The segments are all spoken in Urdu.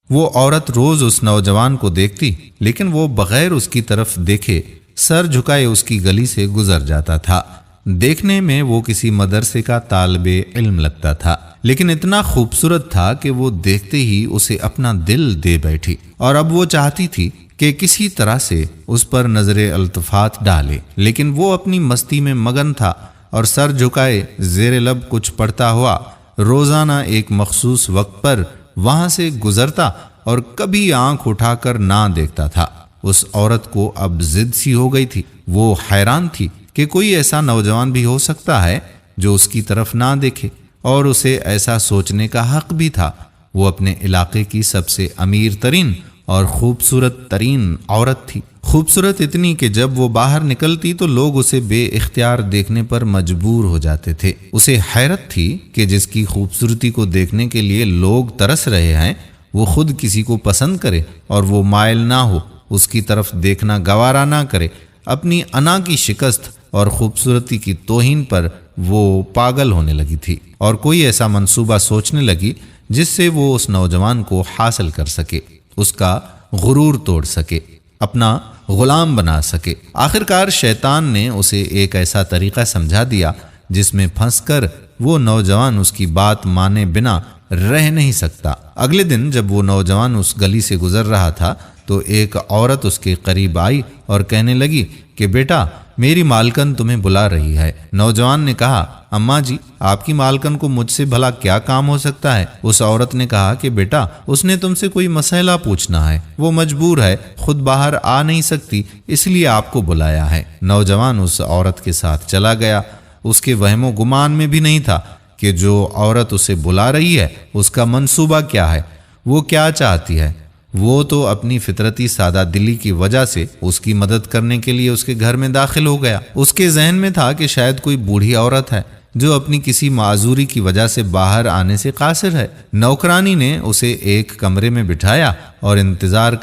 وہ عورت روز اس نوجوان کو دیکھتی، لیکن وہ بغیر اس کی طرف دیکھے سر جھکائے اس کی گلی سے گزر جاتا تھا۔ دیکھنے میں وہ کسی مدرسے کا طالب علم لگتا تھا، لیکن اتنا خوبصورت تھا کہ وہ دیکھتے ہی اسے اپنا دل دے بیٹھی، اور اب وہ چاہتی تھی کہ کسی طرح سے اس پر نظر التفات ڈالے، لیکن وہ اپنی مستی میں مگن تھا اور سر جھکائے زیر لب کچھ پڑھتا ہوا روزانہ ایک مخصوص وقت پر وہاں سے گزرتا اور کبھی آنکھ اٹھا کر نہ دیکھتا تھا۔ اس عورت کو اب ضد سی ہو گئی تھی۔ وہ حیران تھی کہ کوئی ایسا نوجوان بھی ہو سکتا ہے جو اس کی طرف نہ دیکھے، اور اسے ایسا سوچنے کا حق بھی تھا۔ وہ اپنے علاقے کی سب سے امیر ترین اور خوبصورت ترین عورت تھی، خوبصورت اتنی کہ جب وہ باہر نکلتی تو لوگ اسے بے اختیار دیکھنے پر مجبور ہو جاتے تھے۔ اسے حیرت تھی کہ جس کی خوبصورتی کو دیکھنے کے لیے لوگ ترس رہے ہیں، وہ خود کسی کو پسند کرے اور وہ مائل نہ ہو، اس کی طرف دیکھنا گوارا نہ کرے۔ اپنی انا کی شکست اور خوبصورتی کی توہین پر وہ پاگل ہونے لگی تھی، اور کوئی ایسا منصوبہ سوچنے لگی جس سے وہ اس نوجوان کو حاصل کر سکے، اس کا غرور توڑ سکے، اپنا غلام بنا سکے۔ آخرکار شیطان نے اسے ایک ایسا طریقہ سمجھا دیا جس میں پھنس کر وہ نوجوان اس کی بات مانے بنا رہ نہیں سکتا۔ اگلے دن جب وہ نوجوان اس گلی سے گزر رہا تھا تو ایک عورت اس کے قریب آئی اور کہنے لگی کہ بیٹا، میری مالکن تمہیں بلا رہی ہے۔ نوجوان نے کہا، اماں جی، آپ کی مالکن کو مجھ سے بھلا کیا کام ہو سکتا ہے؟ اس عورت نے کہا کہ بیٹا، اس نے تم سے کوئی مسئلہ پوچھنا ہے، وہ مجبور ہے، خود باہر آ نہیں سکتی، اس لیے آپ کو بلایا ہے۔ نوجوان اس عورت کے ساتھ چلا گیا۔ اس کے وہم و گمان میں بھی نہیں تھا کہ جو عورت اسے بلا رہی ہے اس کا منصوبہ کیا ہے، وہ کیا چاہتی ہے۔ وہ تو اپنی فطرتی سادہ دلی کی وجہ سے اس کی مدد کرنے کے لیے اس کے گھر میں داخل ہو گیا۔ اس کے ذہن میں تھا کہ شاید کوئی بوڑھی عورت ہے جو اپنی کسی معذوری کی وجہ سے باہر آنے سے قاصر ہے۔ نوکرانی نے اسے ایک کمرے میں بٹھایا اور انتظار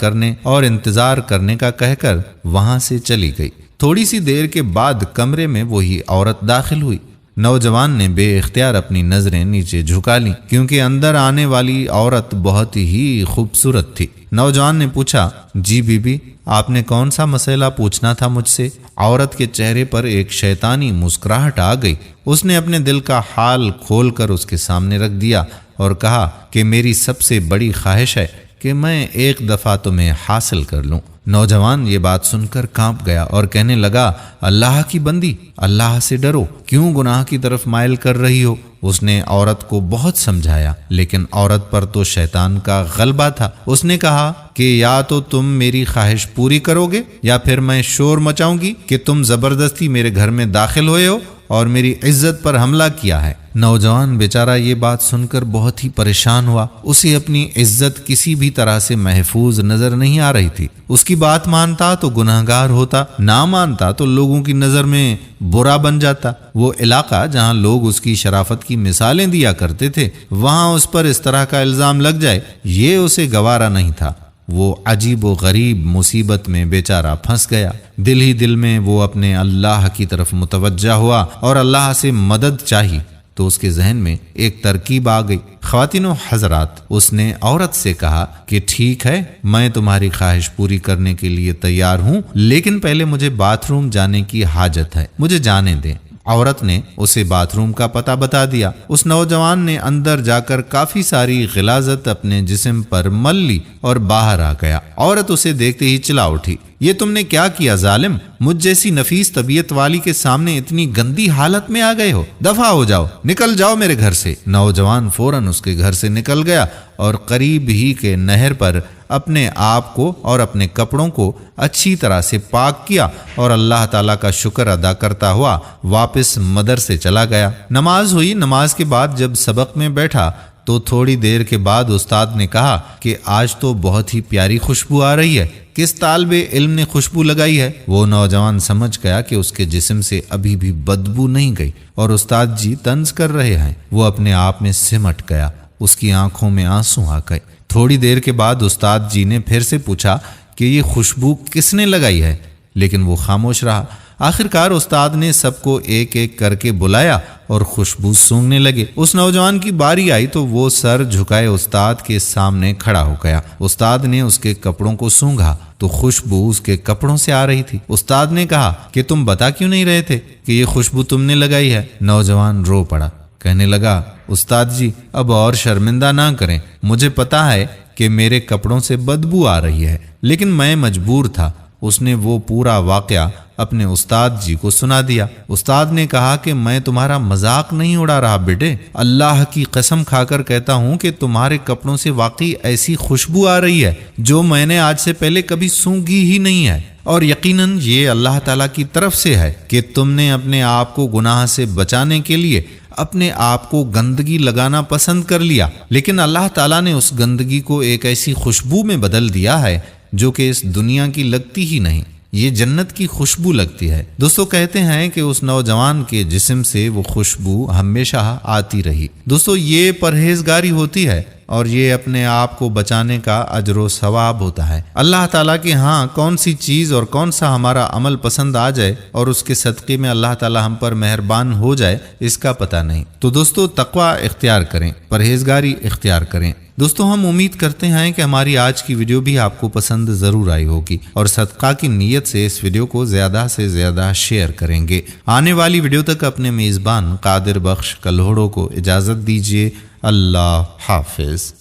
کرنے کا کہہ کر وہاں سے چلی گئی۔ تھوڑی سی دیر کے بعد کمرے میں وہی عورت داخل ہوئی۔ نوجوان نے بے اختیار اپنی نظریں نیچے جھکا لیں، کیونکہ اندر آنے والی عورت بہت ہی خوبصورت تھی۔ نوجوان نے پوچھا، جی بی بی، آپ نے کون سا مسئلہ پوچھنا تھا مجھ سے؟ عورت کے چہرے پر ایک شیطانی مسکراہٹ آ گئی۔ اس نے اپنے دل کا حال کھول کر اس کے سامنے رکھ دیا اور کہا کہ میری سب سے بڑی خواہش ہے کہ میں ایک دفعہ تمہیں حاصل کر لوں۔ نوجوان یہ بات سن کر کانپ گیا اور کہنے لگا، اللہ کی بندی، اللہ سے ڈرو، کیوں گناہ کی طرف مائل کر رہی ہو؟ اس نے عورت کو بہت سمجھایا، لیکن عورت پر تو شیطان کا غلبہ تھا۔ اس نے کہا کہ یا تو تم میری خواہش پوری کرو گے یا پھر میں شور مچاؤں گی کہ تم زبردستی میرے گھر میں داخل ہوئے ہو اور میری عزت پر حملہ کیا ہے۔ نوجوان بیچارہ یہ بات سن کر بہت ہی پریشان ہوا۔ اسے اپنی عزت کسی بھی طرح سے محفوظ نظر نہیں آ رہی تھی۔ اس کی بات مانتا تو گناہگار ہوتا، نہ مانتا تو لوگوں کی نظر میں برا بن جاتا۔ وہ علاقہ جہاں لوگ اس کی شرافت کی مثالیں دیا کرتے تھے، وہاں اس پر اس طرح کا الزام لگ جائے، یہ اسے گوارا نہیں تھا۔ وہ عجیب و غریب مصیبت میں بیچارہ پھنس گیا۔ دل ہی دل میں وہ اپنے اللہ کی طرف متوجہ ہوا اور اللہ سے مدد چاہی تو اس کے ذہن میں ایک ترکیب آ گئی۔ خواتین و حضرات، اس نے عورت سے کہا کہ ٹھیک ہے، میں تمہاری خواہش پوری کرنے کے لیے تیار ہوں، لیکن پہلے مجھے باتھ روم جانے کی حاجت ہے، مجھے جانے دیں۔ عورت نے اسے باتھ روم کا پتہ بتا دیا۔ اس نوجوان نے اندر جا کر کافی ساری غلاظت اپنے جسم پر مل لی اور باہر آ گیا۔ عورت اسے دیکھتے ہی چلا اٹھی، یہ تم نے کیا کیا ظالم؟ مجھ جیسی نفیس طبیعت والی کے سامنے اتنی گندی حالت میں آ گئے ہو، دفع ہو جاؤ، نکل جاؤ میرے گھر سے۔ نوجوان فوراً اس کے گھر سے نکل گیا اور قریب ہی کے نہر پر اپنے آپ کو اور اپنے کپڑوں کو اچھی طرح سے پاک کیا اور اللہ تعالیٰ کا شکر ادا کرتا ہوا واپس مدرسے چلا گیا۔ نماز ہوئی۔ نماز کے بعد جب سبق میں بیٹھا تو تھوڑی دیر کے بعد استاد نے کہا کہ آج تو بہت ہی پیاری خوشبو آ رہی ہے، کس طالب علم نے خوشبو لگائی ہے؟ وہ نوجوان سمجھ گیا کہ اس کے جسم سے ابھی بھی بدبو نہیں گئی اور استاد جی طنز کر رہے ہیں۔ وہ اپنے آپ میں سمٹ گیا، اس کی آنکھوں میں آنسو آ گئے۔ تھوڑی دیر کے بعد استاد جی نے پھر سے پوچھا کہ یہ خوشبو کس نے لگائی ہے، لیکن وہ خاموش رہا۔ آخر کار استاد نے سب کو ایک ایک کر کے بلایا اور خوشبو سونگھنے لگے۔ اس نوجوان کی باری آئی تو وہ سر جھکائے استاد کے سامنے کھڑا ہو گیا۔ استاد نے اس کے کپڑوں کو سونگھا تو خوشبو اس کے کپڑوں سے آ رہی تھی۔ استاد نے کہا کہ تم بتا کیوں نہیں رہے تھے کہ یہ خوشبو تم نے لگائی ہے؟ نوجوان رو پڑا، کہنے لگا استاد جی اب اور شرمندہ نہ کریں، مجھے پتا ہے کہ میرے کپڑوں سے بدبو آ رہی ہے، لیکن میں مجبور تھا۔ اس نے وہ پورا واقعہ اپنے استاد جی کو سنا دیا۔ استاد نے کہا کہ میں تمہارا مذاق نہیں اڑا رہا بیٹے، اللہ کی قسم کھا کر کہتا ہوں کہ تمہارے کپڑوں سے واقعی ایسی خوشبو آ رہی ہے جو میں نے آج سے پہلے کبھی سونگھی ہی نہیں ہے، اور یقیناً یہ اللہ تعالیٰ کی طرف سے ہے کہ تم نے اپنے آپ کو گناہ سے بچانے کے لیے اپنے آپ کو گندگی لگانا پسند کر لیا، لیکن اللہ تعالیٰ نے اس گندگی کو ایک ایسی خوشبو میں بدل دیا ہے جو کہ اس دنیا کی لگتی ہی نہیں، یہ جنت کی خوشبو لگتی ہے۔ دوستو کہتے ہیں کہ اس نوجوان کے جسم سے وہ خوشبو ہمیشہ آتی رہی۔ دوستو یہ پرہیزگاری ہوتی ہے اور یہ اپنے آپ کو بچانے کا اجر و ثواب ہوتا ہے۔ اللہ تعالیٰ کے ہاں کون سی چیز اور کون سا ہمارا عمل پسند آ جائے اور اس کے صدقے میں اللہ تعالیٰ ہم پر مہربان ہو جائے، اس کا پتہ نہیں۔ تو دوستو تقوی اختیار کریں، پرہیزگاری اختیار کریں۔ دوستو ہم امید کرتے ہیں کہ ہماری آج کی ویڈیو بھی آپ کو پسند ضرور آئی ہوگی اور صدقہ کی نیت سے اس ویڈیو کو زیادہ سے زیادہ شیئر کریں گے۔ آنے والی ویڈیو تک اپنے میزبان قادر بخش کلہوڑوں کو اجازت دیجیے۔ اللہ حافظ۔